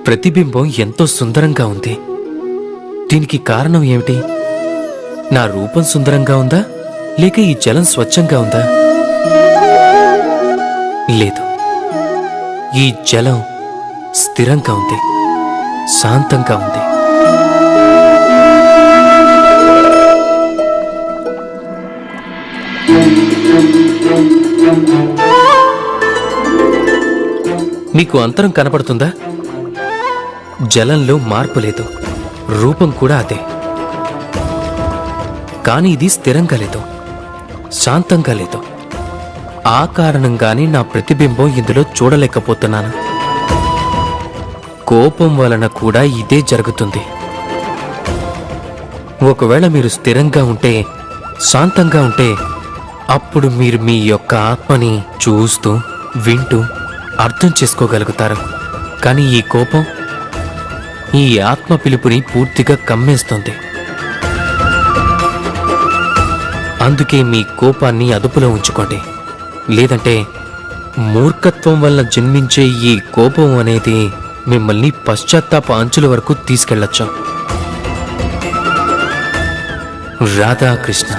ప్రతిబింబం ఎంతో సుందరంగా ఉంది. దీనికి కారణం ఏమిటి? నా రూపం సుందరంగా ఉందా, లేక ఈ జలం స్వచ్ఛంగా ఉందా? లేదు, ఈ జలం స్థిరంగా ఉంది, శాంతంగా ఉంది. మీకు అంతరం కనపడుతుందా? జలంలో మార్పు లేదు, రూపం కూడా అదే. కానీ ఇది స్థిరంగా లేదు, శాంతంగా లేదు. ఆ కారణంగానే నా ప్రతిబింబం ఇందులో చూడలేకపోతున్నాను. కోపం వలన కూడా ఇదే జరుగుతుంది. ఒకవేళ మీరు స్థిరంగా ఉంటే, శాంతంగా ఉంటే, అప్పుడు మీరు మీ యొక్క ఆత్మని చూస్తూ, వింటూ అర్థం చేసుకోగలుగుతారు. కానీ ఈ కోపం ఈ ఆత్మ పిలుపుని పూర్తిగా కమ్మేస్తుంది. అందుకే మీ కోపాన్ని అదుపులో ఉంచుకోండి. లేదంటే మూర్ఖత్వం వల్ల జన్మించే ఈ కోపం అనేది మిమ్మల్ని పశ్చాత్తాప అంచుల వరకు తీసుకెళ్లొచ్చు. రాధాకృష్ణ.